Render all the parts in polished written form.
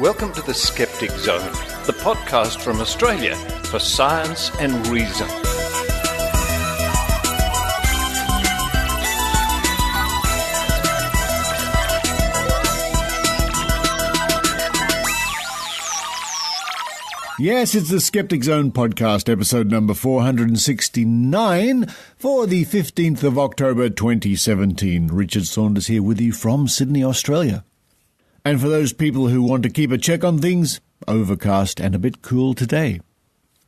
Welcome to the Skeptic Zone, the podcast from Australia for science and reason. Yes, it's the Skeptic Zone podcast, episode number 469 for the 15th of October 2017. Richard Saunders here with you from Sydney, Australia. And for those people who want to keep a check on things, overcast and a bit cool today.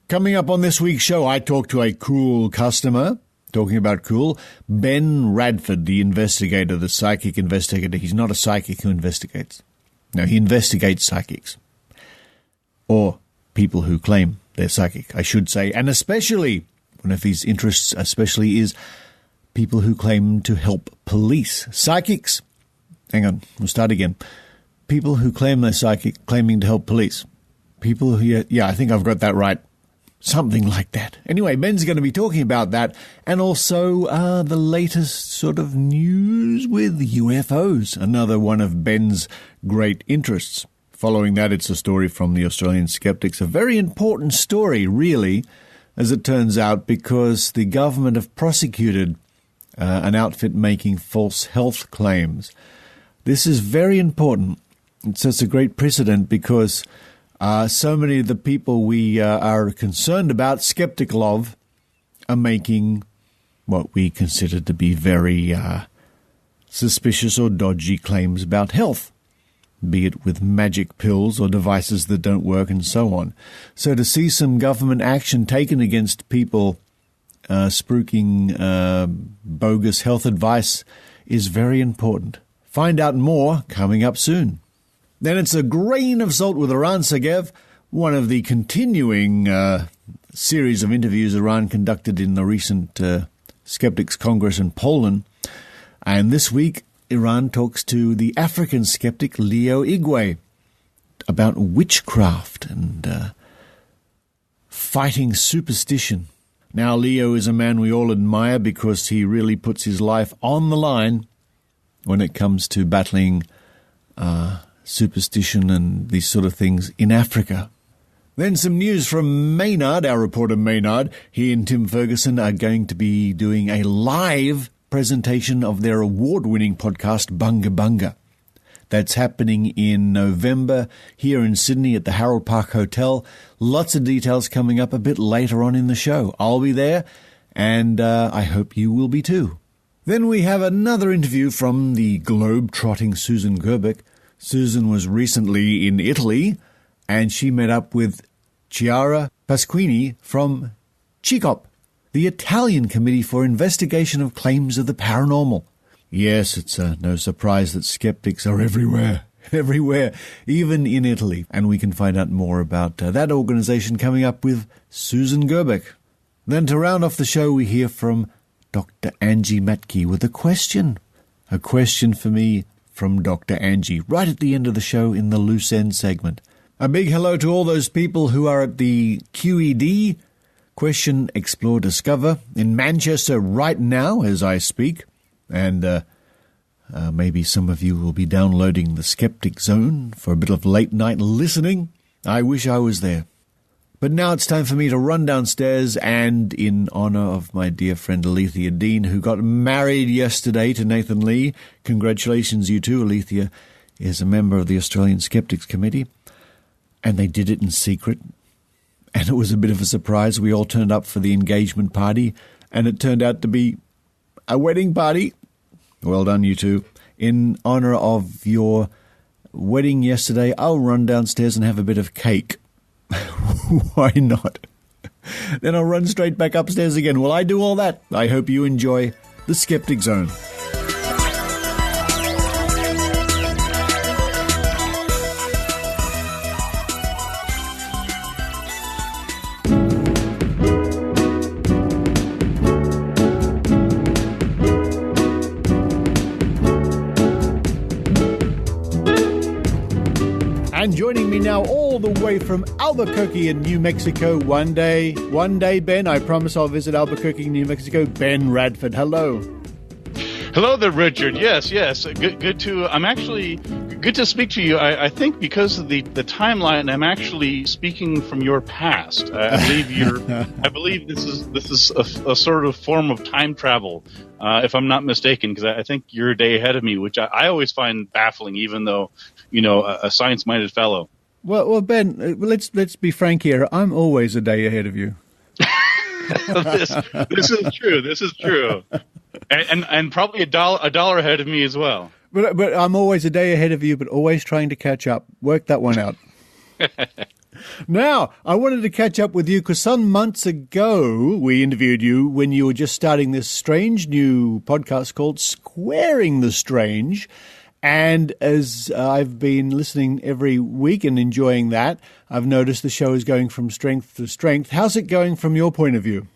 Coming up on this week's show, I talk to a cool customer. Talking about cool, Ben Radford, the investigator, the psychic investigator. He's not a psychic who investigates. No, he investigates psychics. Or people who claim they're psychic, I should say. And especially, one of his interests especially is people who claim to help police. Psychics. Hang on, we'll start again. People who claim they're psychic, claiming to help police. People who, yeah, I think I've got that right. Something like that. Anyway, Ben's going to be talking about that and also the latest sort of news with UFOs, another one of Ben's great interests. Following that, it's a story from the Australian Skeptics, a very important story, really, as it turns out, because the government have prosecuted an outfit making false health claims. This is very important. It sets a great precedent because so many of the people we are concerned about, skeptical of, are making what we consider to be very suspicious or dodgy claims about health, be it with magic pills or devices that don't work and so on. So to see some government action taken against people spruiking bogus health advice is very important. Find out more coming up soon. Then it's a grain of salt with Eran Segev, one of the continuing series of interviews Eran conducted in the recent Skeptics Congress in Poland. And this week, Eran talks to the African skeptic Leo Igwe about witchcraft and fighting superstition. Now, Leo is a man we all admire because he really puts his life on the line when it comes to battling superstition and these sort of things in Africa. Then some news from Maynard, our reporter Maynard. He and Tim Ferguson are going to be doing a live presentation of their award-winning podcast, BUNGA BUNGA. That's happening in November here in Sydney at the Harold Park Hotel. Lots of details coming up a bit later on in the show. I'll be there, and I hope you will be too. Then we have another interview from the globe-trotting Susan Gerbic. Susan was recently in Italy, and she met up with Chiara Pasquini from CICAP, the Italian Committee for Investigation of Claims of the Paranormal. Yes, it's no surprise that skeptics are everywhere, even in Italy. And we can find out more about that organization coming up with Susan Gerbic. Then to round off the show, we hear from Dr Angie Mattke with a question for me from Dr Angie, right at the end of the show in the Loose End segment. A big hello to all those people who are at the QED, Question, Explore, Discover, in Manchester right now as I speak. And maybe some of you will be downloading the Skeptic Zone for a bit of late night listening. I wish I was there. But now it's time for me to run downstairs, and in honor of my dear friend Alethea Dean, who got married yesterday to Nathan Lee, congratulations you too. Alethea is a member of the Australian Skeptics Committee, and they did it in secret. And it was a bit of a surprise. We all turned up for the engagement party, and it turned out to be a wedding party. Well done, you two. In honor of your wedding yesterday, I'll run downstairs and have a bit of cake. Why not? Then I'll run straight back upstairs again. Will I do all that? I hope you enjoy the Skeptic Zone. And joining me now all the way from Albuquerque in New Mexico, one day, Ben, I promise I'll visit Albuquerque, New Mexico, Ben Radford. Hello. Hello there, Richard. Yes. Good to. I'm actually Good to speak to you. I think because of the timeline, I'm actually speaking from your past. I believe this is a sort of form of time travel, if I'm not mistaken, because I think you're a day ahead of me, which I always find baffling, even though, a science-minded fellow. Well, Ben, let's be frank here. I'm always a day ahead of you. This is true. This is true, and probably a dollar ahead of me as well. But I'm always a day ahead of you, but always trying to catch up. Work that one out. Now, I wanted to catch up with you because some months ago we interviewed you when you were just starting this strange new podcast called Squaring the Strange. And as I've been listening every week and enjoying that, I've noticed the show is going from strength to strength. How's it going from your point of view?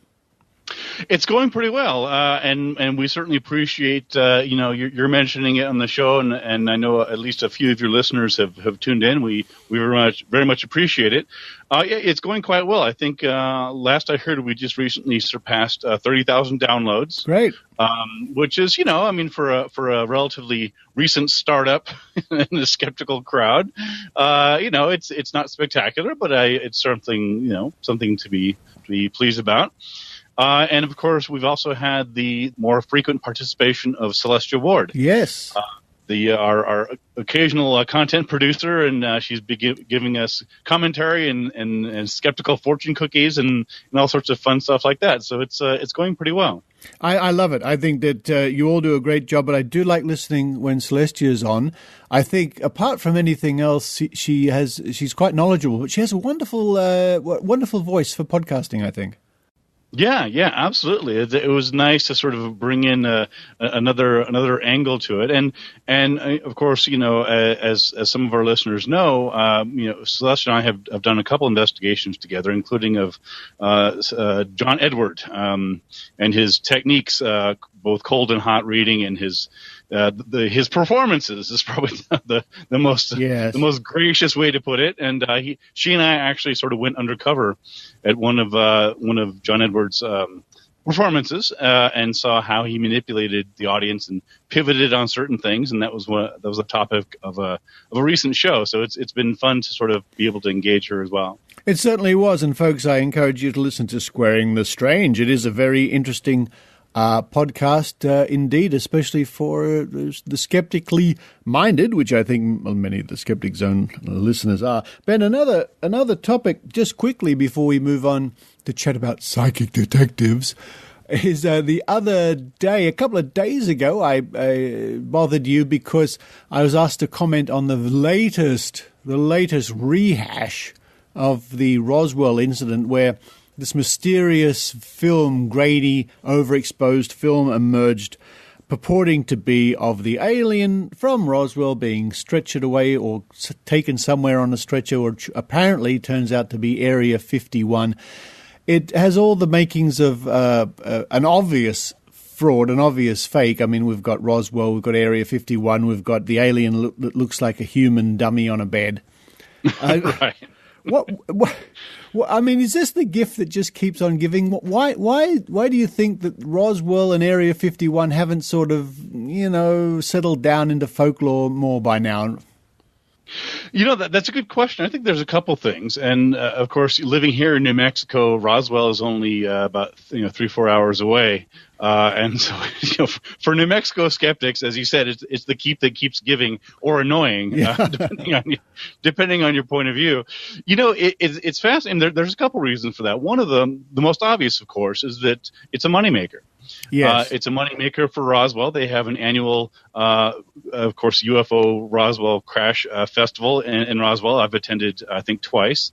It's going pretty well, and we certainly appreciate you're mentioning it on the show, and I know at least a few of your listeners have tuned in. We very much appreciate it. It's going quite well. I think last I heard, we just recently surpassed 30,000 downloads. Great, which is for a relatively recent startup in the skeptical crowd, it's not spectacular, but it's something to be pleased about. And of course, we've also had the more frequent participation of Celestia Ward. Yes. Our occasional content producer, and she's giving us commentary and skeptical fortune cookies and all sorts of fun stuff like that. So it's going pretty well. I love it. I think that you all do a great job, but I do like listening when Celestia is on. I think apart from anything else, she's quite knowledgeable, but she has a wonderful voice for podcasting, I think. Yeah, absolutely. It was nice to sort of bring in another angle to it, and of course, as some of our listeners know, Celeste and I have done a couple investigations together, including of John Edward and his techniques, both cold and hot reading, and his performances is probably the most gracious way to put it. And she and I actually sort of went undercover at one of John Edwards' performances and saw how he manipulated the audience and pivoted on certain things. And that was the topic of a recent show. So it's been fun to sort of be able to engage her as well. It certainly was. And folks, I encourage you to listen to Squaring the Strange. It is a very interesting podcast indeed, especially for the skeptically minded, which I think many of the Skeptic Zone listeners are. Ben, another topic just quickly before we move on to chat about psychic detectives is the other day, a couple of days ago, I bothered you because I was asked to comment on the latest rehash of the Roswell incident, where this mysterious film, grainy, overexposed film emerged, purporting to be of the alien from Roswell being stretchered away or taken somewhere on a stretcher, or apparently turns out to be Area 51. It has all the makings of an obvious fraud, an obvious fake. I mean, we've got Roswell, we've got Area 51, we've got the alien that looks like a human dummy on a bed. Right. What? I mean, is this the gift that just keeps on giving? Why do you think that Roswell and Area 51 haven't sort of, settled down into folklore more by now? That's a good question. I think there's a couple things. And, of course, living here in New Mexico, Roswell is only about 3-4 hours away. And so, for New Mexico skeptics, as you said, it's the keep that keeps giving, or annoying, depending on your point of view. It's fascinating. There's a couple reasons for that. One of them, the most obvious, of course, is that it's a moneymaker. Yes. It's a moneymaker for Roswell. They have an annual, of course, UFO Roswell crash festival in Roswell. I've attended, I think, twice.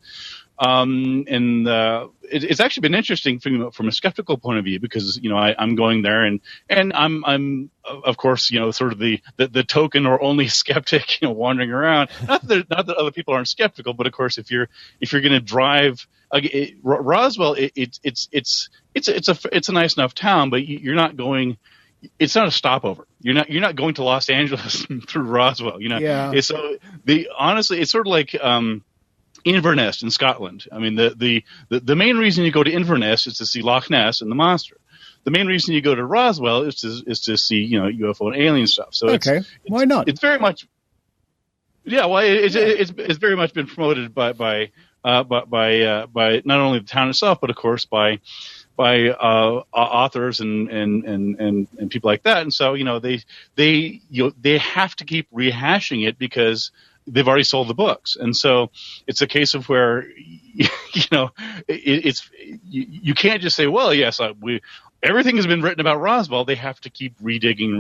It's actually been interesting from a skeptical point of view, because I'm going there and I'm of course sort of the token or only skeptic wandering around. Not that other people aren't skeptical, but of course if you're going to drive Roswell, it's a nice enough town, but you're not going. It's not a stopover. You're not going to Los Angeles through Roswell. Yeah. So honestly, it's sort of like Inverness in Scotland. I mean, the main reason you go to Inverness is to see Loch Ness and the monster. The main reason you go to Roswell is to see UFO and alien stuff. So okay, why not? It's very much. Yeah, well, it's very much been promoted by not only the town itself, but of course by authors and people like that. And so they have to keep rehashing it because they've already sold the books. And so it's a case of where you can't just say, well, yes, everything has been written about Roswell. They have to keep redigging,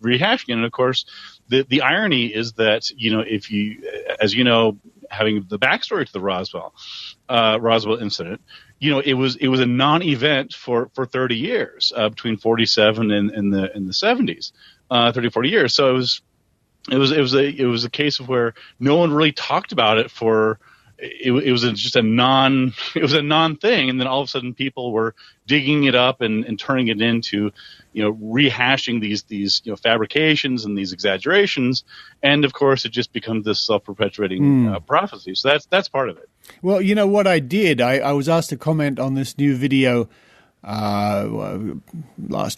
rehashing it. And of course, the irony is that, if you, as you know, having the backstory to the Roswell incident, it was a non-event for 30 years, between 47 and the 70s, 30, 40 years. So it was a case of where no one really talked about it for. It was just a non thing, and then all of a sudden people were digging it up and turning it into, rehashing these fabrications and these exaggerations, and of course it just becomes this self-perpetuating prophecy. So that's part of it. Well, what I did, I was asked to comment on this new video last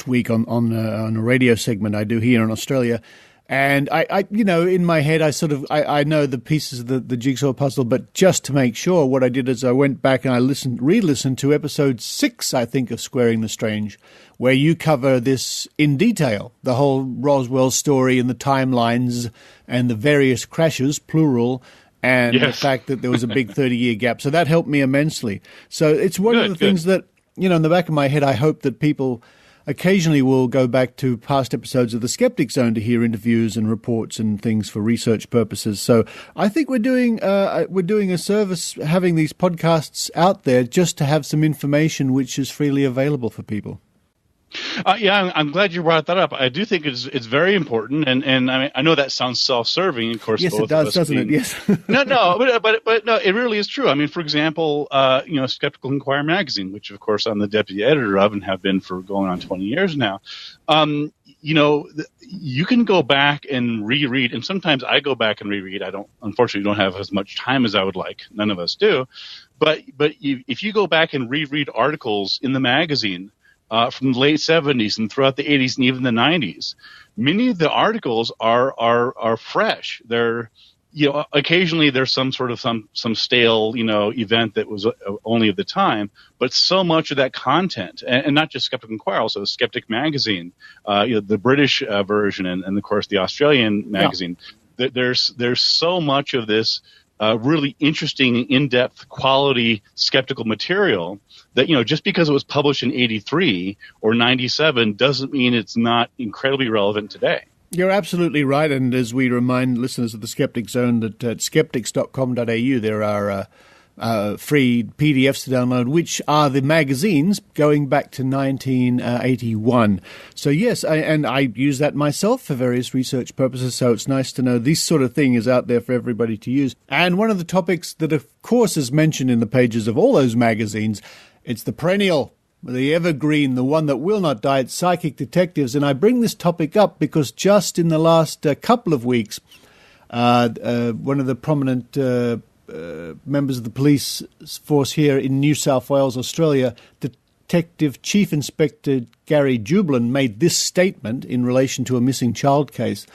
week on a radio segment I do here in Australia. And I in my head, I know the pieces of the jigsaw puzzle, but just to make sure, what I did is I went back and I re-listened to episode 6, I think, of Squaring the Strange, where you cover this in detail, the whole Roswell story and the timelines and the various crashes, plural, and the fact that there was a big 30-year gap. So that helped me immensely. So it's one of the things that, in the back of my head, I hope that people occasionally we'll go back to past episodes of the Skeptic Zone to hear interviews and reports and things for research purposes. So I think we're doing a service having these podcasts out there just to have some information which is freely available for people. I'm glad you brought that up. I do think it's very important, and I mean, I know that sounds self-serving. Of course, yes, both it does, of us doesn't it? Yes. but no, it really is true. I mean, for example, Skeptical Inquirer magazine, which of course I'm the deputy editor of and have been for going on 20 years now. You can go back and reread, and sometimes I go back and reread. Unfortunately, don't have as much time as I would like. None of us do. But if you go back and reread articles in the magazine from the late 70s and throughout the 80s and even the 90s, many of the articles are fresh. They're, occasionally there's some sort of some stale, event that was only of the time, but so much of that content, and not just Skeptical Inquirer, also Skeptic Magazine, the British version, and of course the Australian magazine. Yeah. There's so much of this really interesting, in-depth, quality skeptical material that, just because it was published in 83 or 97 doesn't mean it's not incredibly relevant today. You're absolutely right. And as we remind listeners of the Skeptic Zone that at skeptics.com.au there are free PDFs to download, which are the magazines going back to 1981. So yes, I use that myself for various research purposes, so it's nice to know this sort of thing is out there for everybody to use. And one of the topics that of course is mentioned in the pages of all those magazines, it's the perennial, the evergreen, the one that will not die, it's psychic detectives. And I bring this topic up because just in the last couple of weeks, one of the prominent members of the police force here in New South Wales, Australia, Detective Chief Inspector Gary Jublin, made this statement in relation to a missing child case.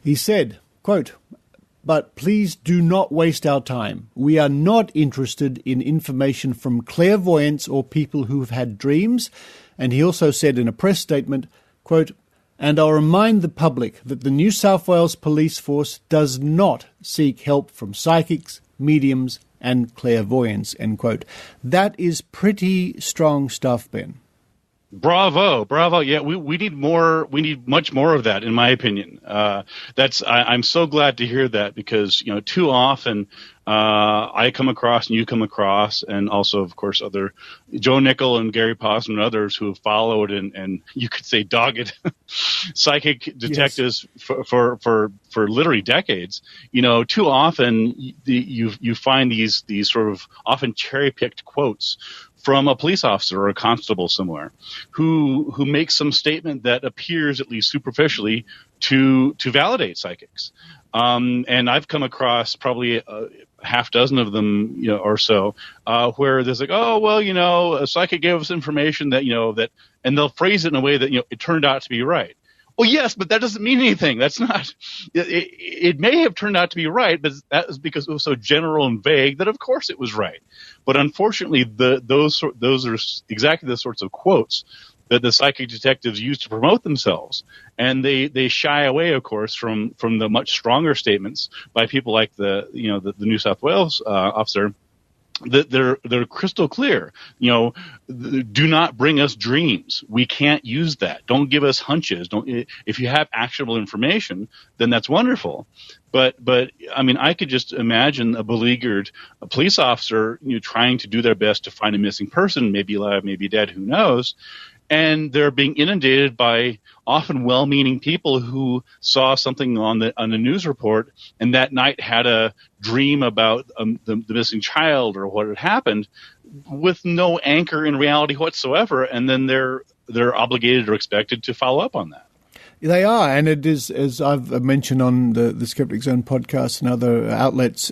He said, quote, "But please do not waste our time. We are not interested in information from clairvoyants or people who have had dreams." And he also said in a press statement, quote, "And I'll remind the public that the New South Wales Police Force does not seek help from psychics, mediums, and clairvoyants," end quote. That is pretty strong stuff, Ben. Bravo. Yeah, we need more. We need much more of that, in my opinion. I'm so glad to hear that because, too often I come across and you come across, and also, of course, other Joe Nickel and Gary Posman and others who have followed and you could say dogged psychic detectives for literally decades. Too often you find these sort of often cherry-picked quotes from a police officer or a constable somewhere who makes some statement that appears, at least superficially, to validate psychics. And I've come across probably a half dozen of them, or so, where there's like, oh, well, a psychic gave us information that, and they'll phrase it in a way that, it turned out to be right. Well, yes, but that doesn't mean anything. That's not. It may have turned out to be right, but that was because it was so general and vague that, of course, it was right. But unfortunately, those are exactly the sorts of quotes that the psychic detectives use to promote themselves, and they shy away, of course, from the much stronger statements by people like the New South Wales officer. That they're crystal clear. Do not bring us dreams. We can't use that. Don't give us hunches. If you have actionable information, then that's wonderful. But I mean, I could just imagine a beleaguered police officer, trying to do their best to find a missing person, maybe alive, maybe dead, who knows. And they're being inundated by often well-meaning people who saw something on the news report and that night had a dream about the missing child or what had happened, with no anchor in reality whatsoever. And then they're obligated or expected to follow up on that. They are, and it is, as I've mentioned on the Skeptic Zone podcast and other outlets,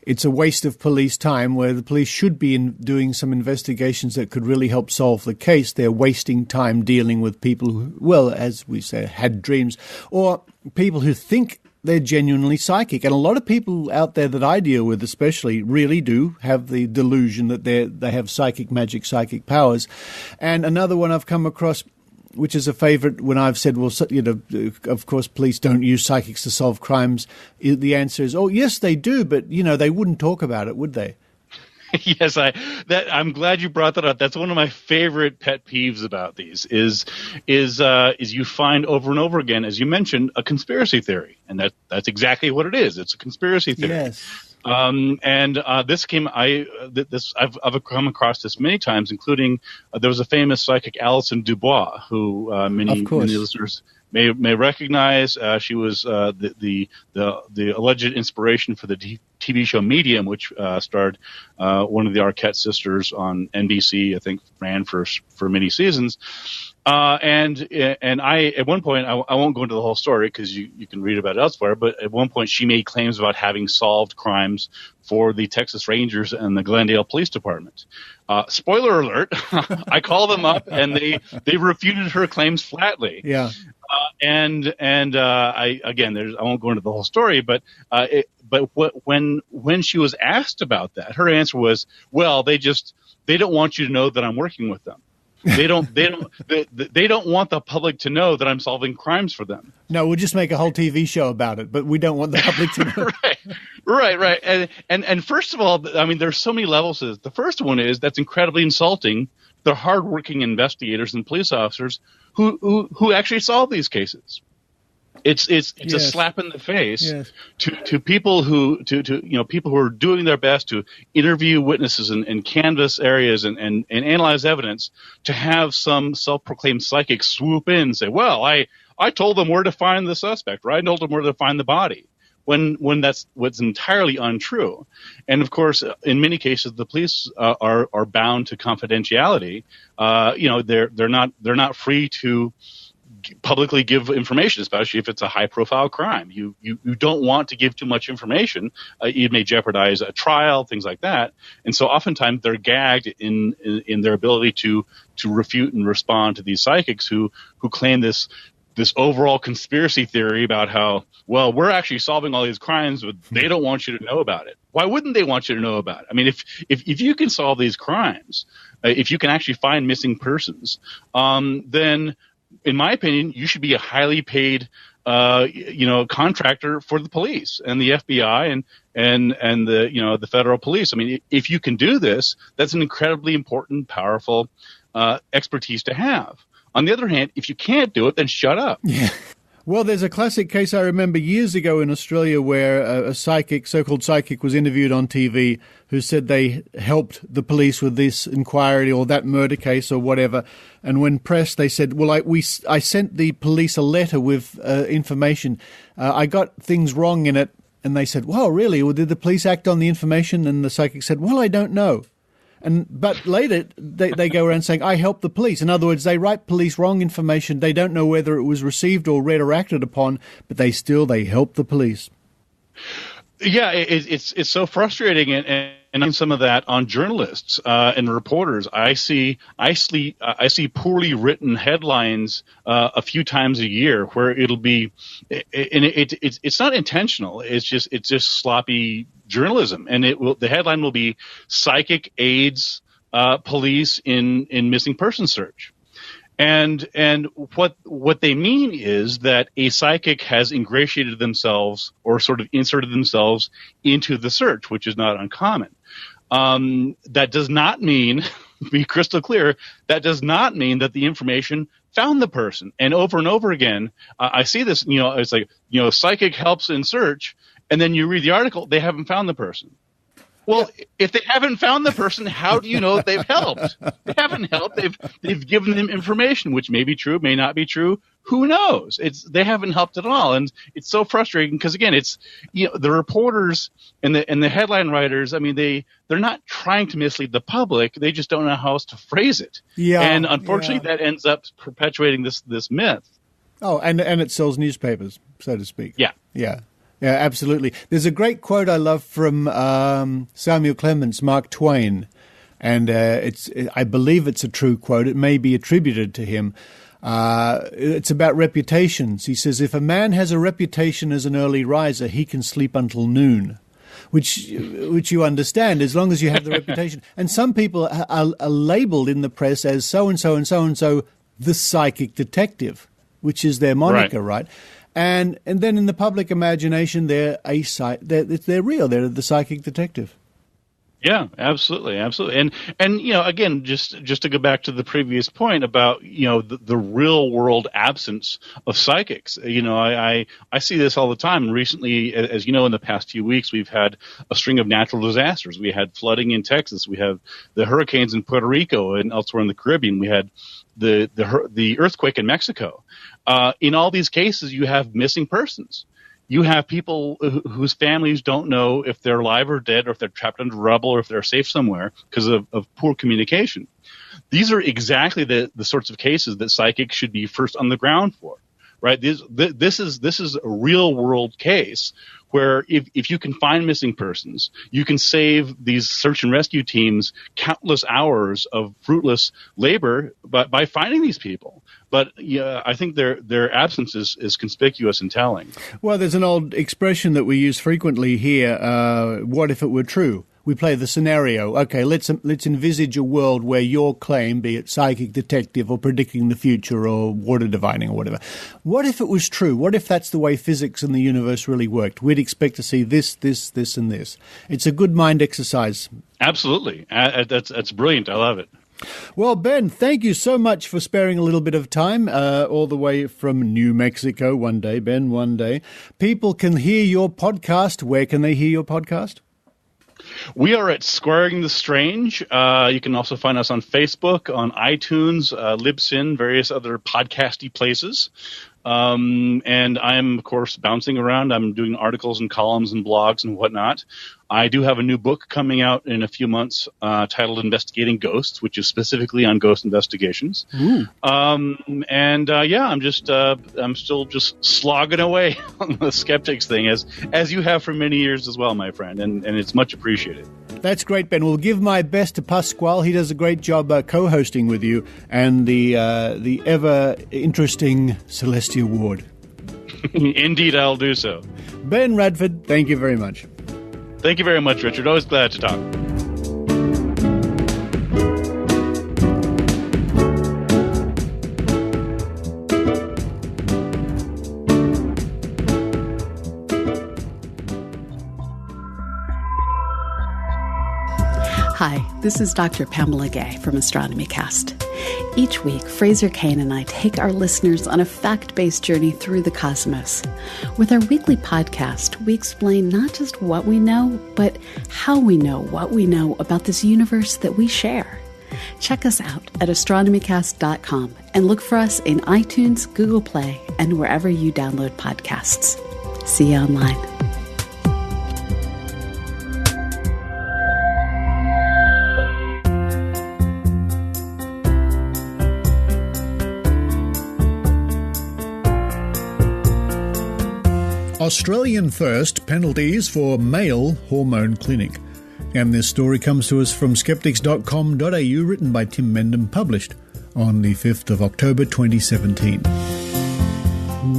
it's a waste of police time where the police should be doing some investigations that could really help solve the case. They're wasting time dealing with people who, well, as we say, had dreams, or people who think they're genuinely psychic. And a lot of people out there that I deal with especially really do have the delusion that they have psychic magic, psychic powers. And another one I've come across, which is a favorite when I've said, well, of course, police don't use psychics to solve crimes. The answer is, oh, yes, they do, but, they wouldn't talk about it, would they? Yes, I'm glad you brought that up. That's one of my favorite pet peeves about these is you find over and over again, as you mentioned, a conspiracy theory, and that's exactly what it is. It's a conspiracy theory. Yes. This came. I've come across this many times, including there was a famous psychic, Alison Dubois, who many listeners may recognize. She was the alleged inspiration for the TV show Medium, which starred one of the Arquette sisters on NBC. I think ran for many seasons. And I, at one point, I won't go into the whole story because you can read about it elsewhere, but at one point she made claims about having solved crimes for the Texas Rangers and the Glendale Police Department. Spoiler alert, I called them up and they refuted her claims flatly. Yeah. I won't go into the whole story, but when she was asked about that, her answer was, well, they don't want you to know that I'm working with them. They don't want the public to know that I'm solving crimes for them. No, we'll just make a whole TV show about it, but we don't want the public to know. Right. And first of all, I mean, there's so many levels to this. The first one is that's incredibly insulting. The hardworking investigators and police officers who actually solve these cases. It's yes. a slap in the face yes. to people who people who are doing their best to interview witnesses and canvass areas and analyze evidence, to have some self-proclaimed psychic swoop in and say, well, I told them where to find the suspect, or I told them where to find the body, when that's what's entirely untrue. And of course, in many cases, the police are bound to confidentiality. They're not free to publicly give information, especially if it's a high-profile crime. You don't want to give too much information. It may jeopardize a trial, things like that. And so oftentimes they're gagged in their ability to refute and respond to these psychics who claim this overall conspiracy theory about how, well, we're actually solving all these crimes, but they don't want you to know about it. Why wouldn't they want you to know about it? I mean, if you can solve these crimes, if you can actually find missing persons, then in my opinion, you should be a highly paid, contractor for the police and the FBI and the federal police. I mean, if you can do this, that's an incredibly important, powerful expertise to have. On the other hand, if you can't do it, then shut up. Yeah. Well, there's a classic case I remember years ago in Australia where a so-called psychic, was interviewed on TV who said they helped the police with this inquiry or that murder case or whatever. And when pressed, they said, well, I sent the police a letter with information. I got things wrong in it. And they said, well, really? Well, did the police act on the information? And the psychic said, well, I don't know. But later, they go around saying, I helped the police. In other words, they write police wrong information. They don't know whether it was received or read or acted upon, but they help the police. Yeah, it's so frustrating. and some of that on journalists and reporters. I see poorly written headlines a few times a year where it'll be, and it's not intentional. It's just sloppy journalism, and the headline will be "Psychic aids police in missing person search." And what they mean is that a psychic has ingratiated themselves or sort of inserted themselves into the search, which is not uncommon. That does not mean, be crystal clear, that does not mean that the information found the person. And over again, I see this, it's like, psychic helps in search, and then you read the article, they haven't found the person. Well, if they haven't found the person, how do you know that they've helped? They haven't helped. They've given them information, which may be true, may not be true. Who knows? They haven't helped at all, and it's so frustrating because again, it's the reporters and the headline writers. I mean, they're not trying to mislead the public. They just don't know how else to phrase it. Yeah, and unfortunately, that ends up perpetuating this myth. Oh, and it sells newspapers, so to speak. Yeah. Yeah, absolutely. There's a great quote I love from Samuel Clemens, Mark Twain, and I believe it's a true quote. It may be attributed to him. It's about reputations. He says, if a man has a reputation as an early riser, he can sleep until noon, which you understand as long as you have the reputation. And some people are labeled in the press as so-and-so and so-and-so, the psychic detective, which is their moniker, right? And then in the public imagination, they're real. They're the psychic detective. Yeah, absolutely. And again, just to go back to the previous point about the real world absence of psychics. I see this all the time. Recently, as you know, in the past few weeks, we've had a string of natural disasters. We had flooding in Texas. We have the hurricanes in Puerto Rico and elsewhere in the Caribbean. We had the earthquake in Mexico. In all these cases, you have missing persons. You have people whose families don't know if they're alive or dead, or if they're trapped under rubble, or if they're safe somewhere because of poor communication. These are exactly the sorts of cases that psychics should be first on the ground for, right? This is a real world case where if you can find missing persons, you can save these search and rescue teams countless hours of fruitless labor by finding these people. But I think their absence is conspicuous and telling. Well, there's an old expression that we use frequently here, what if it were true? We play the scenario. Okay, let's envisage a world where your claim, be it psychic detective or predicting the future or water divining or whatever, what if it was true? What if that's the way physics and the universe really worked? We'd expect to see this, and this. It's a good mind exercise. Absolutely. That's brilliant. I love it. Well, Ben, thank you so much for sparing a little bit of time, all the way from New Mexico. One day, Ben, one day. People can hear your podcast. Where can they hear your podcast? We are at Squaring the Strange. You can also find us on Facebook, on iTunes, Libsyn, various other podcasty places. And I'm, of course, bouncing around. I'm doing articles and columns and blogs and whatnot. I do have a new book coming out in a few months titled Investigating Ghosts, which is specifically on ghost investigations. I'm still just slogging away on the skeptics thing, as you have for many years as well, my friend, and it's much appreciated. That's great, Ben. We'll give my best to Pasquale. He does a great job co-hosting with you, and the ever interesting Celestia Ward. Indeed, I'll do so. Ben Radford, thank you very much. Thank you very much, Richard. Always glad to talk. Hi, this is Dr. Pamela Gay from Astronomy Cast. Each week, Fraser Kane and I take our listeners on a fact-based journey through the cosmos. With our weekly podcast, we explain not just what we know, but how we know what we know about this universe that we share. Check us out at astronomycast.com and look for us in iTunes, Google Play, and wherever you download podcasts. See you online. Australian first penalties for male hormone clinic. And this story comes to us from skeptics.com.au, written by Tim Mendham, published on the 5th of October 2017.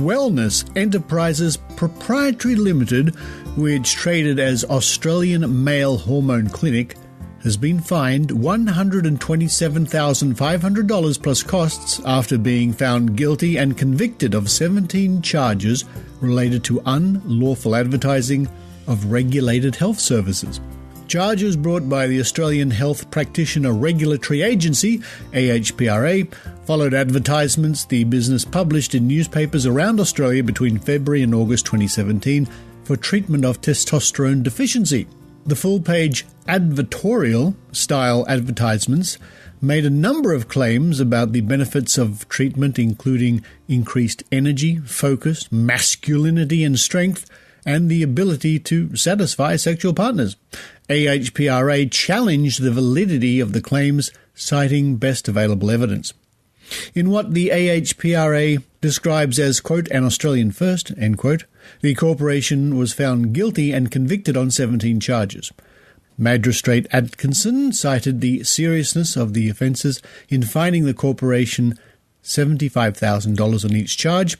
Wellness Enterprises Pty Limited, which traded as Australian Male Hormone Clinic, has been fined $127,500 plus costs after being found guilty and convicted of 17 charges related to unlawful advertising of regulated health services. Charges brought by the Australian Health Practitioner Regulatory Agency, AHPRA, followed advertisements the business published in newspapers around Australia between February and August 2017 for treatment of testosterone deficiency. The full-page advertorial-style advertisements made a number of claims about the benefits of treatment, including increased energy, focus, masculinity and strength, and the ability to satisfy sexual partners. AHPRA challenged the validity of the claims, citing best available evidence. In what the AHPRA describes as, quote, an Australian first, end quote, the corporation was found guilty and convicted on 17 charges. Magistrate Atkinson cited the seriousness of the offences in fining the corporation $75,000 on each charge,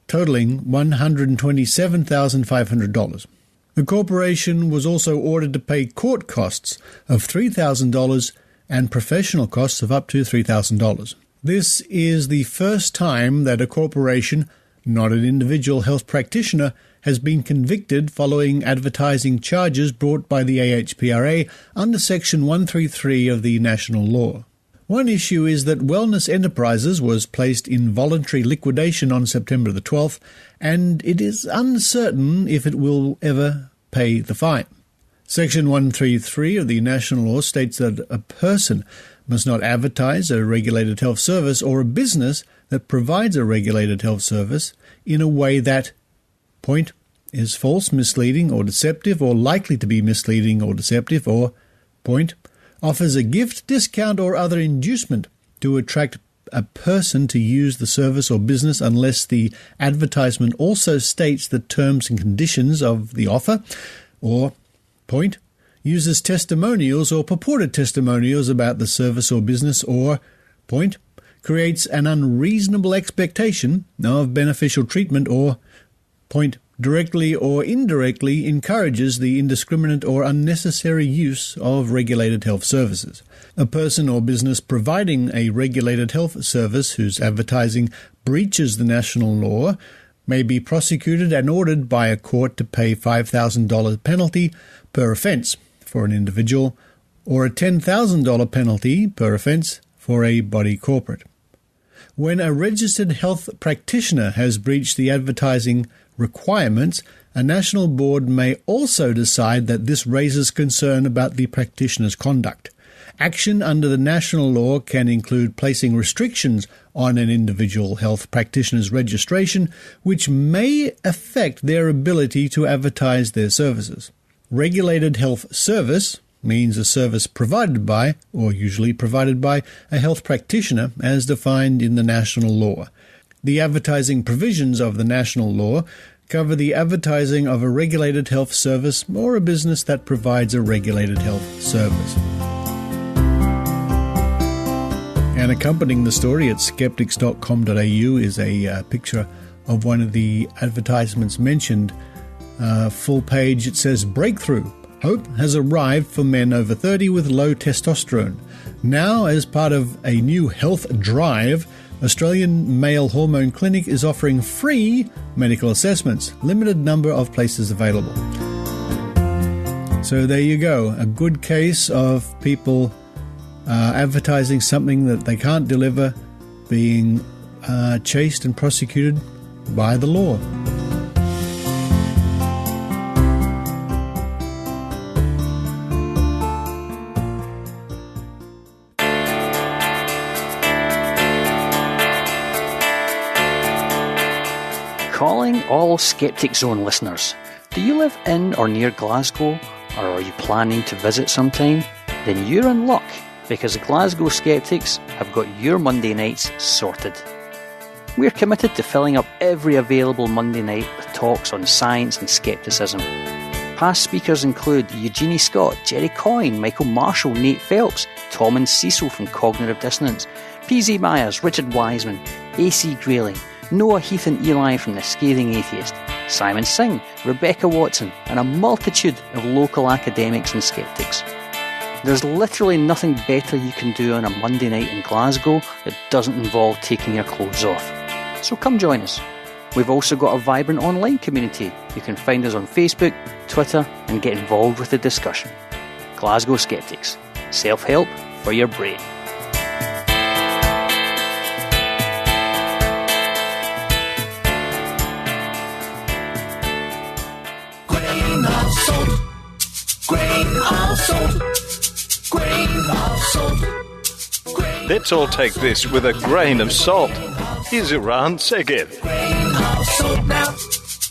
totalling $127,500. The corporation was also ordered to pay court costs of $3,000 and professional costs of up to $3,000. This is the first time that a corporation, not an individual health practitioner, has been convicted following advertising charges brought by the AHPRA under Section 133 of the national law. One issue is that Wellness Enterprises was placed in voluntary liquidation on September the 12th, and it is uncertain if it will ever pay the fine. Section 133 of the national law states that a person must not advertise a regulated health service or a business that provides a regulated health service in a way that, point, is false, misleading, or deceptive, or likely to be misleading or deceptive, or, point, offers a gift, discount, or other inducement to attract a person to use the service or business unless the advertisement also states the terms and conditions of the offer, or, point, uses testimonials or purported testimonials about the service or business, or, point, creates an unreasonable expectation of beneficial treatment, or, point, directly or indirectly encourages the indiscriminate or unnecessary use of regulated health services. A person or business providing a regulated health service whose advertising breaches the national law may be prosecuted and ordered by a court to pay $5,000 penalty per offence for an individual, or a $10,000 penalty per offence for a body corporate. When a registered health practitioner has breached the advertising requirements, a national board may also decide that this raises concern about the practitioner's conduct. Action under the national law can include placing restrictions on an individual health practitioner's registration, which may affect their ability to advertise their services. Regulated health service means a service provided by, or usually provided by, a health practitioner as defined in the national law. The advertising provisions of the national law cover the advertising of a regulated health service or a business that provides a regulated health service. And accompanying the story at skeptics.com.au is a picture of one of the advertisements mentioned. Full page, it says, "Breakthrough. Hope has arrived for men over 30 with low testosterone. Now, as part of a new health drive, Australian Male Hormone Clinic is offering free medical assessments, limited number of places available." So there you go, a good case of people advertising something that they can't deliver, being chased and prosecuted by the law. Calling all Skeptic Zone listeners. Do you live in or near Glasgow, or are you planning to visit sometime? Then you're in luck, because the Glasgow Skeptics have got your Monday nights sorted. We're committed to filling up every available Monday night with talks on science and skepticism. Past speakers include Eugenie Scott, Jerry Coyne, Michael Marshall, Nate Phelps, Tom and Cecil from Cognitive Dissonance, PZ Myers, Richard Wiseman, AC Grayling, Noah, Heath and Eli from The Scathing Atheist, Simon Singh, Rebecca Watson, and a multitude of local academics and skeptics. There's literally nothing better you can do on a Monday night in Glasgow that doesn't involve taking your clothes off. So come join us. We've also got a vibrant online community. You can find us on Facebook, Twitter, and get involved with the discussion. Glasgow Skeptics. Self-help for your brain. Grain of salt. Grain of salt. Grain of salt. Let's all take this with a grain of salt. Here's Eran Segev. Grain of salt now.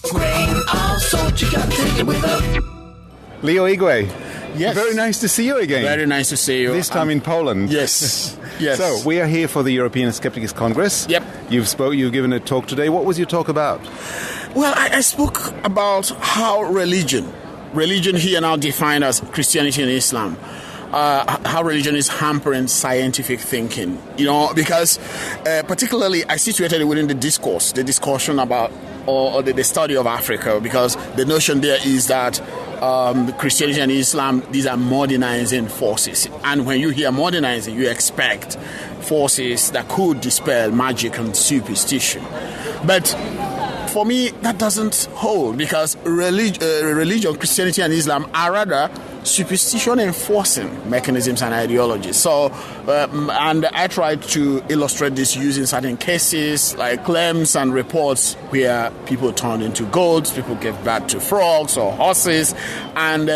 Grain of salt. You gotta take it with a... Leo Igwe. Yes. Very nice to see you again. Very nice to see you. This time in Poland. Yes. Yes. So, we are here for the European Skeptics Congress. Yep. You've given a talk today. What was your talk about? Well, I spoke about how religion here now defined as Christianity and Islam, how religion is hampering scientific thinking, because particularly I situated it within the discussion about or the study of Africa, because the notion there is that Christianity and Islam, these are modernizing forces. And when you hear modernizing, you expect forces that could dispel magic and superstition. But for me, that doesn't hold, because religion, Christianity and Islam are rather superstition-enforcing mechanisms and ideologies. So, and I tried to illustrate this using certain cases, like claims and reports where people turned into goats, people gave birth to frogs or horses, and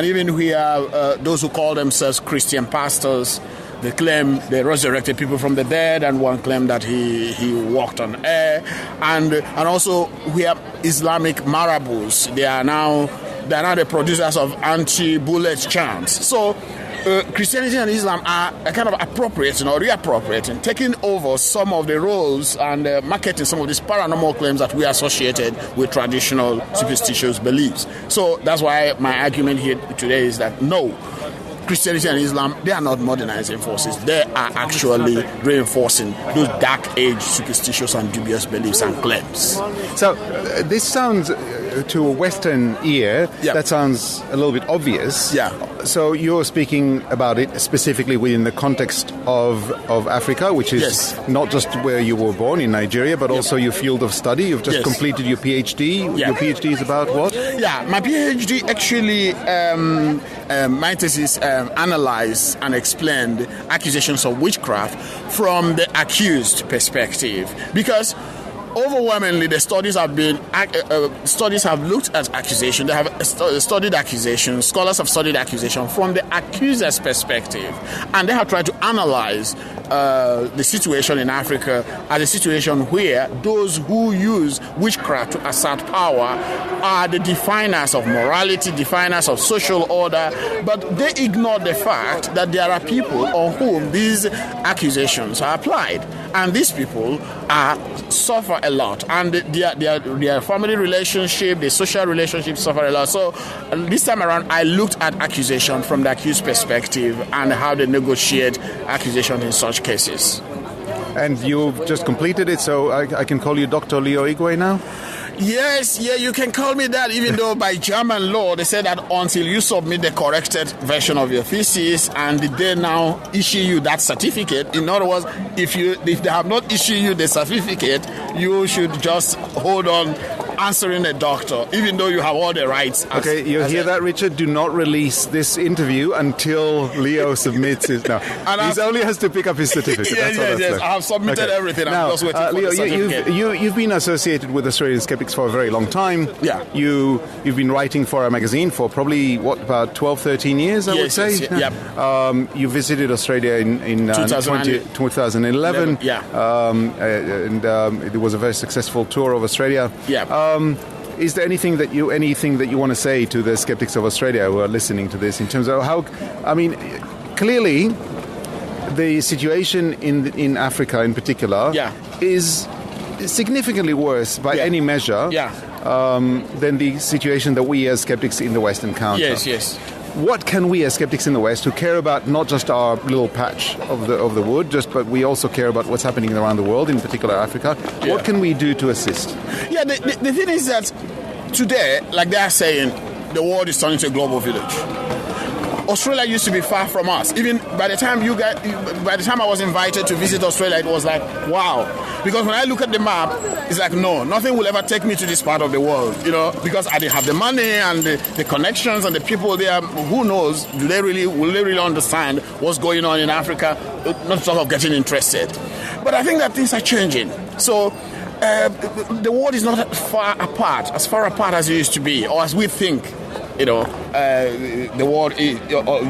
even where those who call themselves Christian pastors, they claim they resurrected people from the dead, and one claimed that he walked on air, and also we have Islamic marabouts. They are now the producers of anti-bullet chants. So Christianity and Islam are kind of appropriating or reappropriating, taking over some of the roles and marketing some of these paranormal claims that we associated with traditional superstitious beliefs. So that's why my argument here today is that no, Christianity and Islam, they are not modernizing forces. They are actually reinforcing those dark age superstitious and dubious beliefs and claims. So this sounds, to a Western ear, that sounds a little bit obvious. Yeah. So you're speaking about it specifically within the context of Africa, which is not just where you were born in Nigeria, but also your field of study. You've just completed your PhD. Yeah. Your PhD is about what? Yeah, my PhD actually, my thesis analyzed and explained accusations of witchcraft from the accused perspective, because overwhelmingly, the studies have looked at accusation. They have studied accusation. Scholars have studied accusation from the accuser's perspective, and they have tried to analyze the situation in Africa as a situation where those who use witchcraft to assert power are the definers of morality, definers of social order, but they ignore the fact that there are people on whom these accusations are applied, and these people suffer a lot, and their family relationship, their social relationships suffer a lot. So this time around, I looked at accusation from the accused perspective and how they negotiate accusation in such cases. And you've just completed it, so I can call you Dr. Leo Igwe now? Yes, you can call me that, even though by German law they say that until you submit the corrected version of your thesis and they now issue you that certificate. In other words, if they have not issued you the certificate, you should just hold on answering the doctor, even though you have all the rights. Okay, you hear that, Richard? Do not release this interview until Leo submits it. No, he only has to pick up his certificate. Yes. I have submitted everything. Now, I'm just waiting for Leo, the certificate. you've been associated with Australian Skeptics for a very long time. Yeah. You've been writing for our magazine for probably, about 12, 13 years, I would say? Yes, yep. You visited Australia in 2011. Yeah. And it was a very successful tour of Australia. Yeah. Is there anything that you want to say to the skeptics of Australia who are listening to this in terms of how, clearly the situation in Africa in particular is significantly worse by any measure than the situation that we as skeptics in the West encounter. Yes. What can we as skeptics in the West, who care about not just our little patch of the wood, but we also care about what's happening around the world, in particular Africa, what can we do to assist? Yeah, the thing is that today, like they are saying, the world is turning into a global village. Australia used to be far from us. Even by the time I was invited to visit Australia, it was like, wow. Because when I look at the map, it's like, no, nothing will ever take me to this part of the world, because I didn't have the money and the connections and the people there. Who knows? Will they really understand what's going on in Africa? Not sort of getting interested. But I think that things are changing. So the world is not as far apart as it used to be, or as we think. The world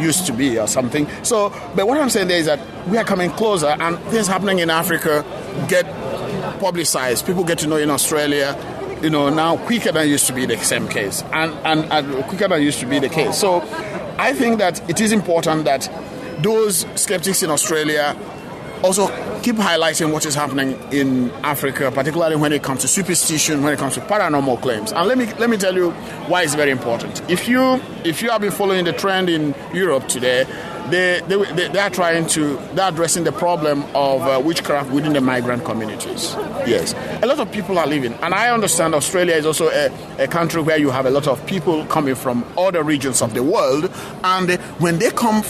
used to be or something. So, but what I'm saying there is that we are coming closer, and things happening in Africa get publicized. People get to know in Australia, now quicker than used to be the same case, and quicker than used to be the case. So, I think that it is important that those skeptics in Australia also keep highlighting what is happening in Africa, particularly when it comes to superstition, when it comes to paranormal claims. And let me tell you why it's very important. If you have been following the trend in Europe today, they are addressing the problem of witchcraft within the migrant communities. Yes, a lot of people are living, and I understand Australia is also a country where you have a lot of people coming from other regions of the world, and when they come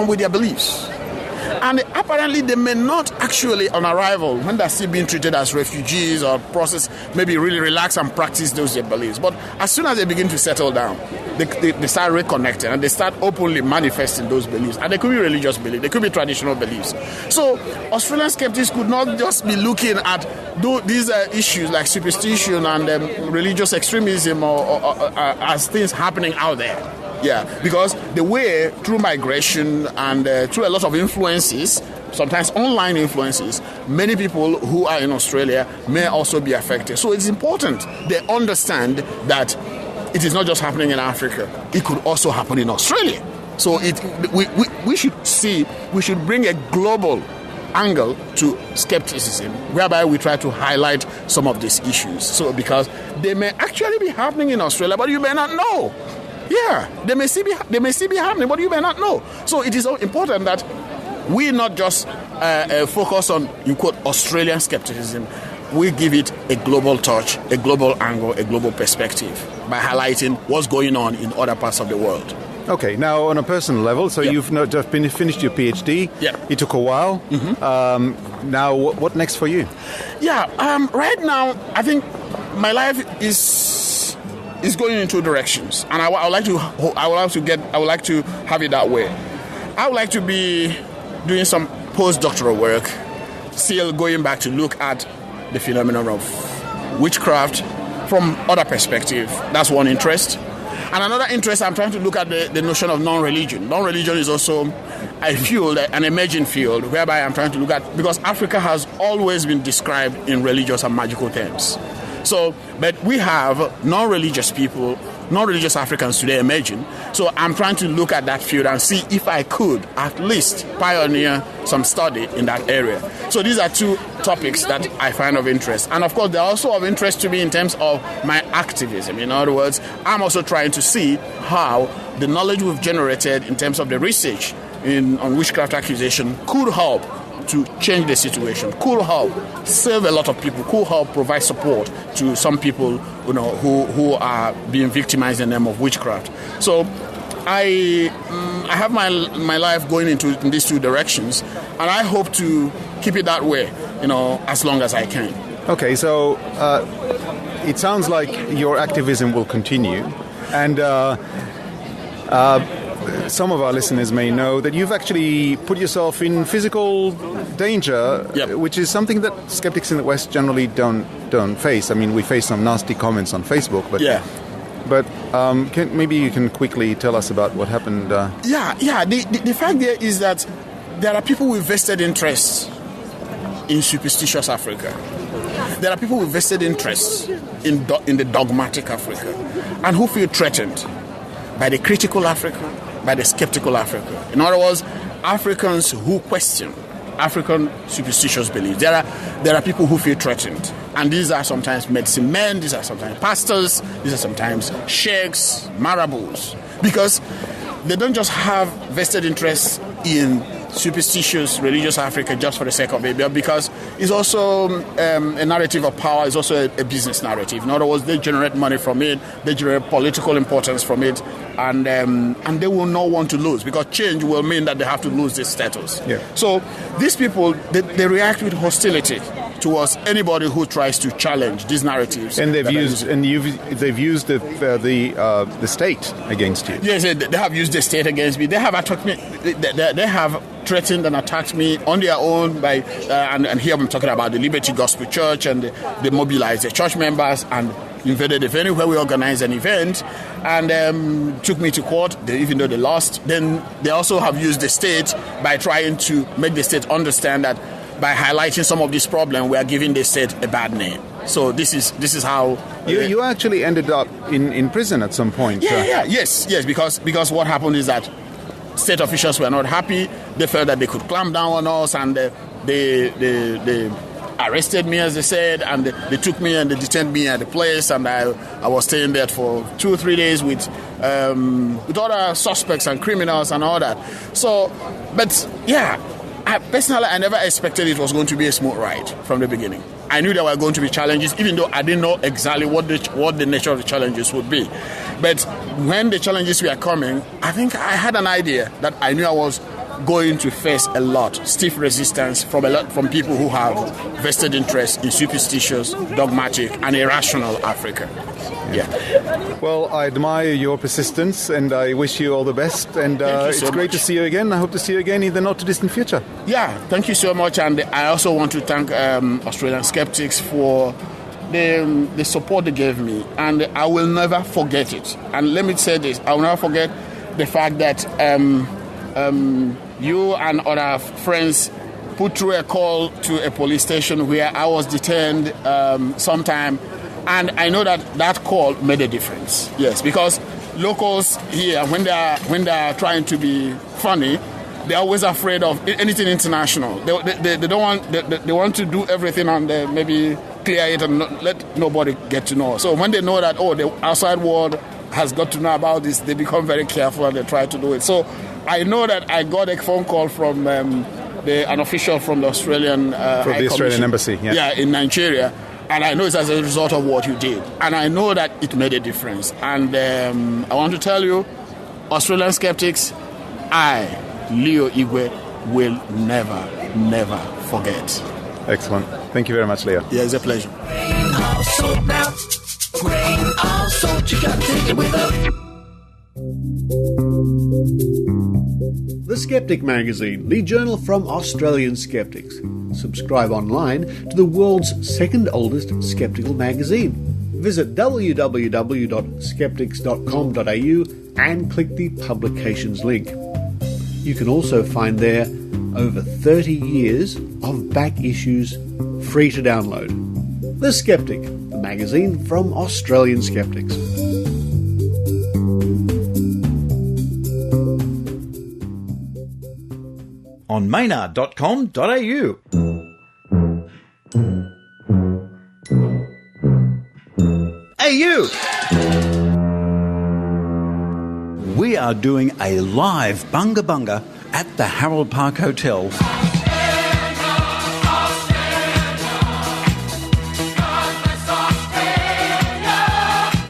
with their beliefs. And apparently they may not actually, on arrival, when they're still being treated as refugees or process, maybe really relax and practice those their beliefs. But as soon as they begin to settle down, they start reconnecting and they start openly manifesting those beliefs. And they could be religious beliefs, they could be traditional beliefs. So Australian skeptics could not just be looking at these issues like superstition and religious extremism or as things happening out there. Yeah, because the way through migration and through a lot of influences, sometimes online influences, many people who are in Australia may also be affected. So it's important they understand that it is not just happening in Africa, it could also happen in Australia. So we should bring a global angle to skepticism, whereby we try to highlight some of these issues. So because they may actually be happening in Australia, but you may not know. Yeah, they may still be happening, but you may not know. So it is so important that we not just focus on, you quote, Australian skepticism. We give it a global touch, a global angle, a global perspective by highlighting what's going on in other parts of the world. Okay, now on a personal level, so you've not just finished your PhD. Yeah. It took a while. Mm-hmm. Now, what next for you? Yeah, right now, I think my life is going in two directions, and I would like to have it that way. I would like to be doing some postdoctoral work, still going back to look at the phenomenon of witchcraft from other perspective. That's one interest. And another interest, I'm trying to look at the notion of non-religion. Non-religion is also a field, an emerging field, whereby I'm trying to look at, because Africa has always been described in religious and magical terms. So, but we have non-religious people, non-religious Africans today emerging. So I'm trying to look at that field and see if I could at least pioneer some study in that area. So these are two topics that I find of interest. And of course, they're also of interest to me in terms of my activism. In other words, I'm also trying to see how the knowledge we've generated in terms of the research on witchcraft accusation could help to change the situation, could help save a lot of people, could help provide support to some people, who are being victimized in the name of witchcraft. So I have my life going in these two directions, and I hope to keep it that way, as long as I can. Okay, so it sounds like your activism will continue, and some of our listeners may know that you've actually put yourself in physical danger, which is something that skeptics in the West generally don't face. I mean, we face some nasty comments on Facebook, but maybe you can quickly tell us about what happened. The fact there is that there are people with vested interests in superstitious Africa. There are people with vested interests in the dogmatic Africa, and who feel threatened by the critical Africa, by the skeptical Africa. In other words, Africans who question African superstitious beliefs. There are people who feel threatened. And these are sometimes medicine men, these are sometimes pastors, these are sometimes sheikhs, marabouts. Because they don't just have vested interests in superstitious religious Africa just for the sake of it, but because it's also a narrative of power, it's also a business narrative. In other words, they generate money from it, they generate political importance from it, and they will not want to lose, because change will mean that they have to lose this status. Yeah. So these people, they react with hostility towards anybody who tries to challenge these narratives. And they've used the state against you. Yes, they have used the state against me. They have attacked me. They have threatened and attacked me on their own by, and here I'm talking about the Liberty Gospel Church, and they mobilized the church members and invaded the venue where we organized an event and took me to court, even though they lost. Then they also have used the state by trying to make the state understand that by highlighting some of this problem, we are giving the state a bad name. So this is how you actually ended up in prison at some point. Yes, because what happened is that state officials were not happy. They felt that they could clamp down on us, and they arrested me, as they said, and they took me and they detained me at the place, and I was staying there for 2 or 3 days with other suspects and criminals and all that. So, but yeah, I never expected it was going to be a smooth ride from the beginning. I knew there were going to be challenges, even though I didn't know exactly what the nature of the challenges would be. But when the challenges were coming, I think I had an idea that I knew I was going to face a lot, stiff resistance from people who have vested interest in superstitious, dogmatic, and irrational Africa. Yeah. Well, I admire your persistence, and I wish you all the best. And it's great to see you again. I hope to see you again in the not-too-distant future. Yeah, thank you so much. And I also want to thank Australian Skeptics for the support they gave me. And I will never forget it. And let me say this, I will never forget the fact that you and other friends put through a call to a police station where I was detained sometime. And I know that call made a difference. Yes, because locals here, when they are trying to be funny, they're always afraid of anything international. They don't want. They want to do everything and maybe clear it and not let nobody get to know. So when they know that the outside world has got to know about this, they become very careful and they try to do it. So I know that I got a phone call from an official from the Australian Australian Embassy. Yeah, in Nigeria. And I know it's as a result of what you did. And I know that it made a difference. And I want to tell you, Australian Skeptics, I, Leo Igwe, will never forget. Excellent. Thank you very much, Leo. Yeah, it's a pleasure. Grain of salt now. Grain of salt, you gotta take it with a... The Skeptic Magazine, the journal from Australian Skeptics. Subscribe online to the world's second oldest skeptical magazine. Visit www.skeptics.com.au and click the publications link. You can also find there over 30 years of back issues free to download. The Skeptic, the magazine from Australian Skeptics. On Maynard.com.au. AU! We are doing a live Bunga Bunga at the Harold Park Hotel.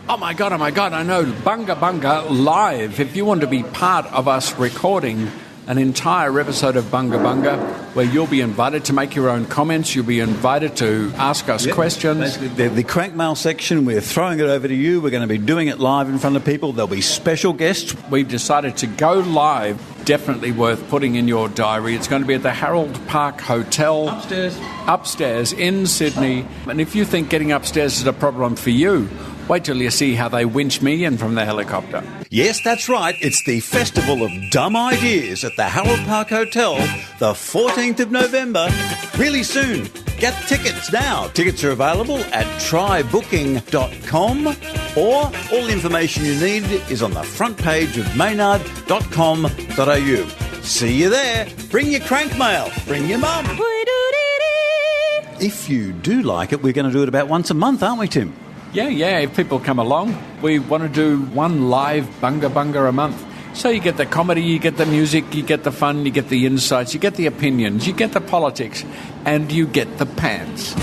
Oh my God, I know. Bunga Bunga live. If you want to be part of us recording an entire episode of Bunga Bunga where you'll be invited to make your own comments, you'll be invited to ask us questions. The crankmail section, we're throwing it over to you. We're going to be doing it live in front of people. There'll be special guests. We've decided to go live. Definitely worth putting in your diary. It's going to be at the Harold Park Hotel. Upstairs in Sydney. And if you think getting upstairs is a problem for you, wait till you see how they winch me in from the helicopter. Yes, that's right. It's the Festival of Dumb Ideas at the Harold Park Hotel, the 14th of November, really soon. Get tickets now. Tickets are available at trybooking.com, or all the information you need is on the front page of maynard.com.au. See you there. Bring your crank mail. Bring your mum. If you do like it, we're going to do it about once a month, aren't we, Tim? Yeah, if people come along, we want to do one live Bunga Bunga a month. So you get the comedy, you get the music, you get the fun, you get the insights, you get the opinions, you get the politics, and you get the pants.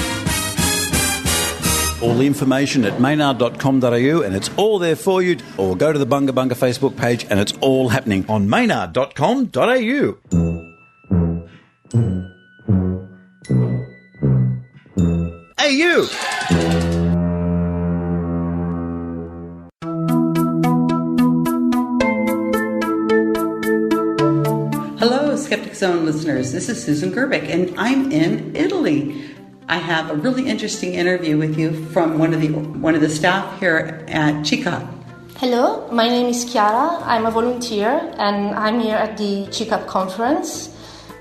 All the information at maynard.com.au, and it's all there for you. Or go to the Bunga Bunga Facebook page, and it's all happening on maynard.com.au. Hey, you! Hello, Skeptic Zone listeners. This is Susan Gerbic, and I'm in Italy. I have a really interesting interview with you from one of the staff here at CICAP. Hello, my name is Chiara. I'm a volunteer, and I'm here at the CICAP conference.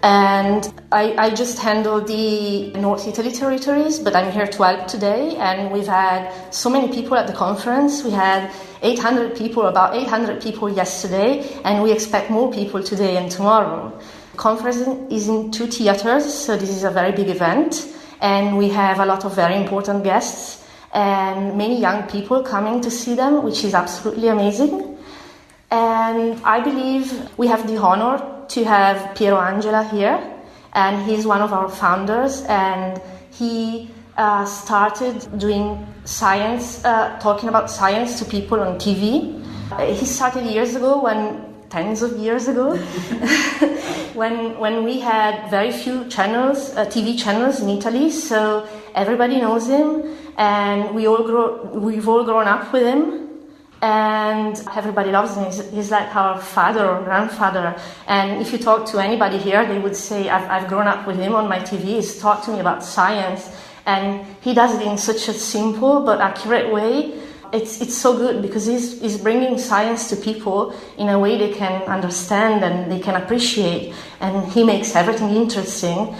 And I just handle the North Italy territories, but I'm here to help today. And we've had so many people at the conference. We had about 800 people yesterday, and we expect more people today and tomorrow. The conference is in 2 theaters, so this is a very big event. And we have a lot of very important guests and many young people coming to see them, which is absolutely amazing. And I believe we have the honor to have Piero Angela here, and he's one of our founders, and he started doing science, talking about science to people on TV. He started tens of years ago, when we had very few channels, TV channels in Italy, so everybody knows him, and we've all grown up with him. And everybody loves him. He's like our father or grandfather. And if you talk to anybody here, they would say, I've grown up with him on my TV. He's taught to me about science. And he does it in such a simple but accurate way. It's so good because he's bringing science to people in a way they can understand and they can appreciate. And he makes everything interesting.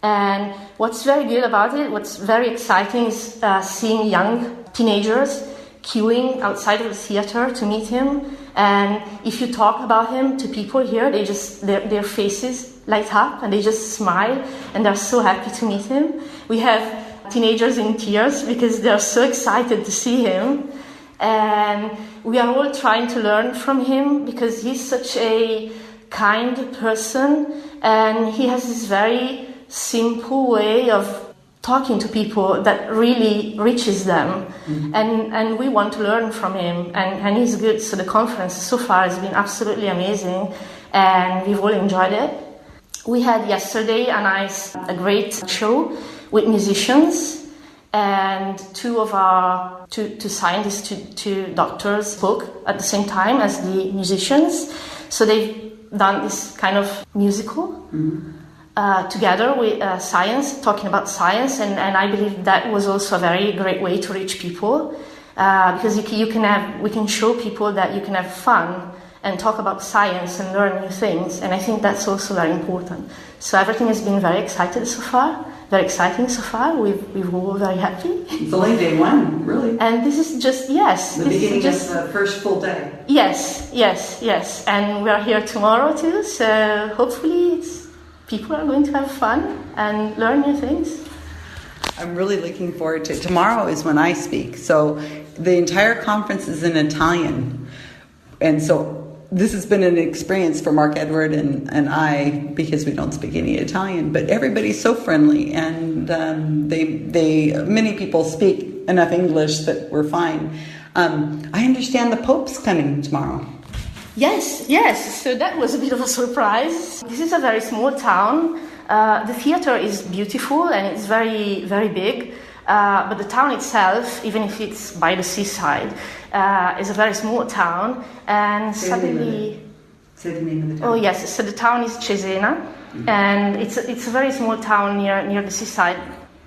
And what's very good about it, what's very exciting is seeing young teenagers queuing outside of the theater to meet him, and if you talk about him to people here, their faces light up and they just smile and they're so happy to meet him. We have teenagers in tears because they're so excited to see him, and we are all trying to learn from him because he's such a kind person and he has this very simple way of talking to people that really reaches them. Mm-hmm. And we want to learn from him, and he's good. So the conference so far has been absolutely amazing and we've all enjoyed it. We had yesterday a great show with musicians, and two scientists, two doctors spoke at the same time as the musicians. So they've done this kind of musical. Mm-hmm. Together with science, talking about science, and I believe that was also a very great way to reach people because we can show people that you can have fun and talk about science and learn new things, and I think that's also very important. So everything has been very exciting so far. We're all very happy. It's only day one, really. And this is just the beginning of the first full day. Yes, and we are here tomorrow too. So hopefully people are going to have fun and learn new things. I'm really looking forward to it. Tomorrow is when I speak. So the entire conference is in Italian. And so this has been an experience for Mark Edward and I, because we don't speak any Italian. But everybody's so friendly, and many people speak enough English that we're fine. I understand the Pope's coming tomorrow. Yes. So that was a bit of a surprise. This is a very small town. The theater is beautiful and it's very, very big. But the town itself, even if it's by the seaside, is a very small town. And suddenly... Say the name of the town. Oh, yes. So the town is Cesena. Mm-hmm. And it's a very small town near the seaside.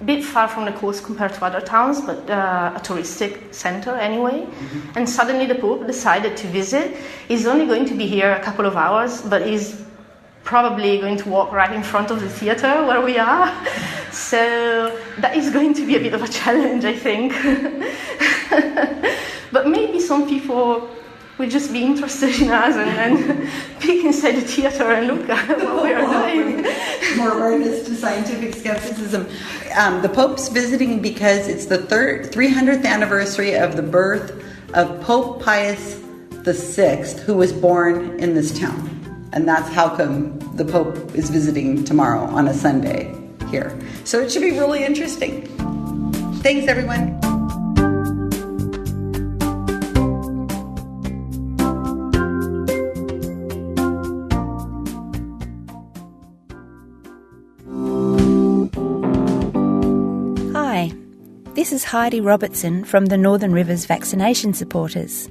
A bit far from the coast compared to other towns, but a touristic center anyway. Mm-hmm. And suddenly the Pope decided to visit. He's only going to be here a couple of hours, but he's probably going to walk right in front of the theater where we are. So that is going to be a bit of a challenge, I think. But maybe some people will just be interested in us and peek inside the theater and look at what we are doing. More awareness to scientific skepticism. The Pope's visiting because it's the 300th anniversary of the birth of Pope Pius VI, who was born in this town. And that's how come the Pope is visiting tomorrow on a Sunday here. So it should be really interesting. Thanks, everyone. Hi, this is Heidi Robertson from the Northern Rivers Vaccination Supporters.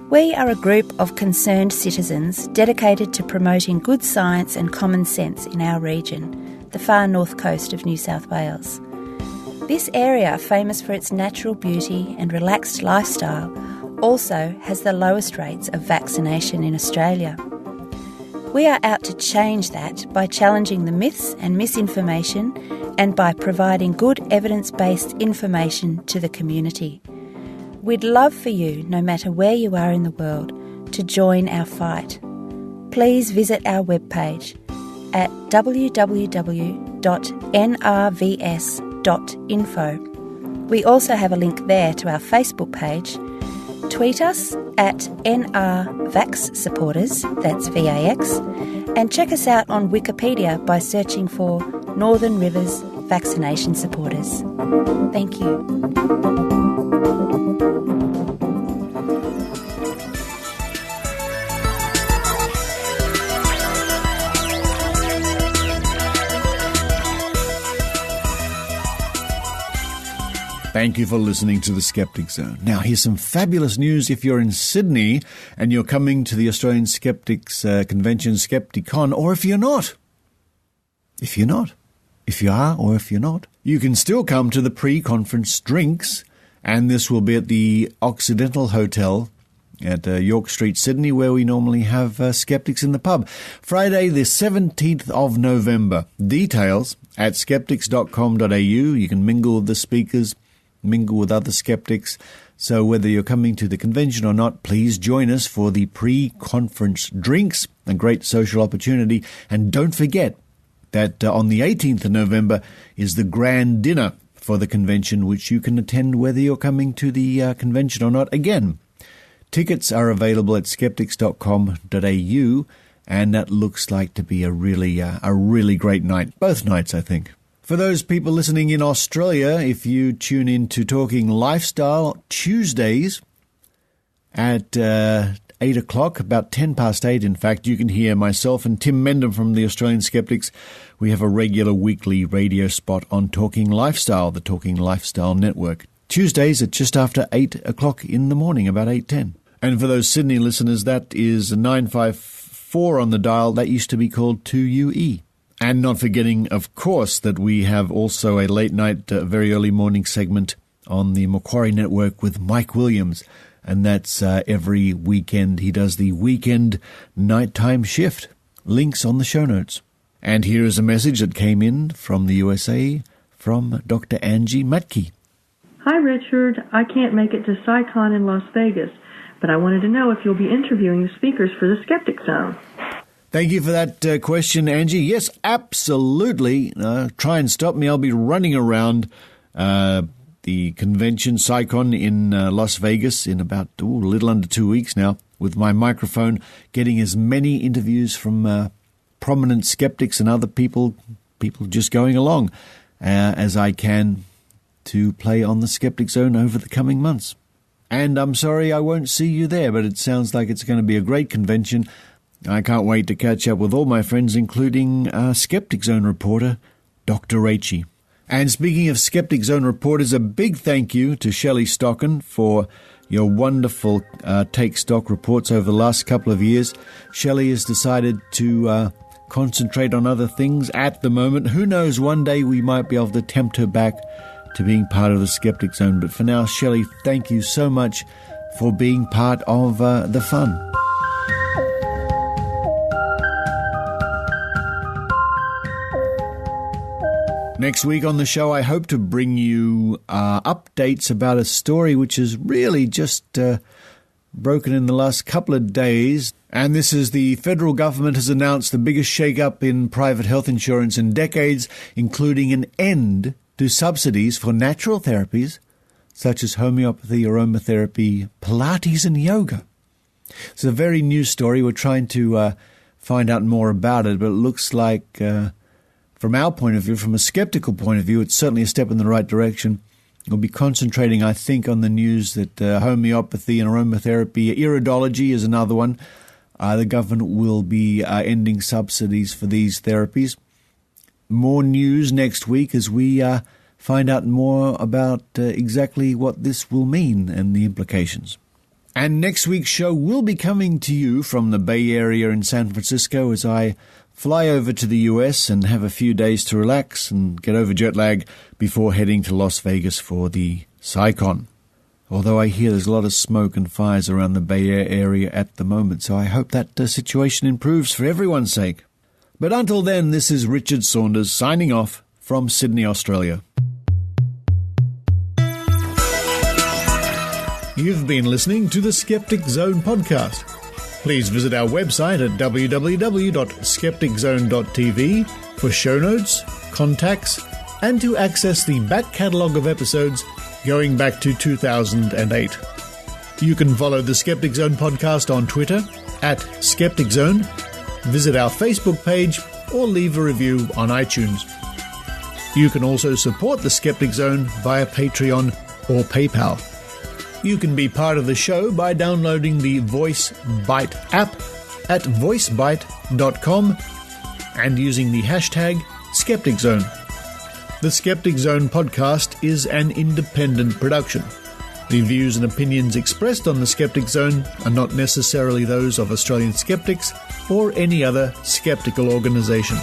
We are a group of concerned citizens dedicated to promoting good science and common sense in our region, the far north coast of New South Wales. This area, famous for its natural beauty and relaxed lifestyle, also has the lowest rates of vaccination in Australia. We are out to change that by challenging the myths and misinformation and by providing good evidence-based information to the community. We'd love for you, no matter where you are in the world, to join our fight. Please visit our webpage at www.nrvs.info. We also have a link there to our Facebook page. Tweet us at NRVaxSupporters, that's VAX, and check us out on Wikipedia by searching for Northern Rivers Vaccination Supporters. Thank you. Thank you for listening to the Skeptic Zone. Now, here's some fabulous news if you're in Sydney and you're coming to the Australian Skeptics Convention, Skepticon, or if you're not. If you are or if you're not, you can still come to the pre-conference drinks, and this will be at the Occidental Hotel at York Street, Sydney, where we normally have skeptics in the pub. Friday, the 17th of November. Details at skeptics.com.au. You can mingle with the speakers, mingle with other skeptics. So whether you're coming to the convention or not, please join us for the pre-conference drinks, a great social opportunity. And don't forget that on the 18th of November is the grand dinner for the convention, which you can attend whether you're coming to the convention or not. Again, tickets are available at skeptics.com.au, and that looks like to be a really great night. Both nights, I think. For those people listening in Australia, if you tune in to Talking Lifestyle Tuesdays at 8 o'clock, about 10 past 8, in fact, you can hear myself and Tim Mendham from the Australian Skeptics. We have a regular weekly radio spot on Talking Lifestyle, the Talking Lifestyle Network. Tuesdays at just after 8 o'clock in the morning, about 8:10. And for those Sydney listeners, that is 954 on the dial. That used to be called 2UE. And not forgetting, of course, that we have also a late-night, very early morning segment on the Macquarie Network with Mike Williams. And that's every weekend. He does the weekend nighttime shift. Links on the show notes. And here is a message that came in from the USA from Dr. Angie Mattke. Hi, Richard. I can't make it to SciCon in Las Vegas, but I wanted to know if you'll be interviewing the speakers for the Skeptic Zone. Thank you for that question, Angie. Yes, absolutely. Try and stop me. I'll be running around the convention, SciCon, in Las Vegas in about a little under 2 weeks now with my microphone, getting as many interviews from prominent skeptics and other people just going along as I can to play on the Skeptic Zone over the coming months. And I'm sorry I won't see you there, but it sounds like it's going to be a great convention. I can't wait to catch up with all my friends, including Skeptic Zone reporter, Dr. Rachie. And speaking of Skeptic Zone reporters, a big thank you to Shelley Stocken for your wonderful Take Stock reports over the last couple of years. Shelley has decided to concentrate on other things at the moment. Who knows, one day we might be able to tempt her back to being part of the Skeptic Zone. But for now, Shelley, thank you so much for being part of the fun. Next week on the show, I hope to bring you updates about a story which has really just broken in the last couple of days, and this is the federal government has announced the biggest shake-up in private health insurance in decades, including an end to subsidies for natural therapies such as homeopathy, aromatherapy, Pilates and yoga. It's a very new story. We're trying to find out more about it, but it looks like, from our point of view, from a skeptical point of view, it's certainly a step in the right direction. We'll be concentrating, I think, on the news that homeopathy and aromatherapy, iridology is another one. The government will be ending subsidies for these therapies. More news next week as we find out more about exactly what this will mean and the implications. And next week's show will be coming to you from the Bay Area in San Francisco as I fly over to the US and have a few days to relax and get over jet lag before heading to Las Vegas for the SciCon. Although I hear there's a lot of smoke and fires around the Bay Area at the moment, so I hope that situation improves for everyone's sake. But until then, this is Richard Saunders signing off from Sydney, Australia. You've been listening to the Skeptic Zone podcast. Please visit our website at www.skepticzone.tv for show notes, contacts, and to access the back catalogue of episodes going back to 2008. You can follow the Skeptic Zone podcast on Twitter at Skeptic Zone, visit our Facebook page, or leave a review on iTunes. You can also support the Skeptic Zone via Patreon or PayPal. You can be part of the show by downloading the Voice Byte app at voicebyte.com and using the hashtag Skeptic Zone. The Skeptic Zone podcast is an independent production. The views and opinions expressed on the Skeptic Zone are not necessarily those of Australian skeptics or any other skeptical organisation.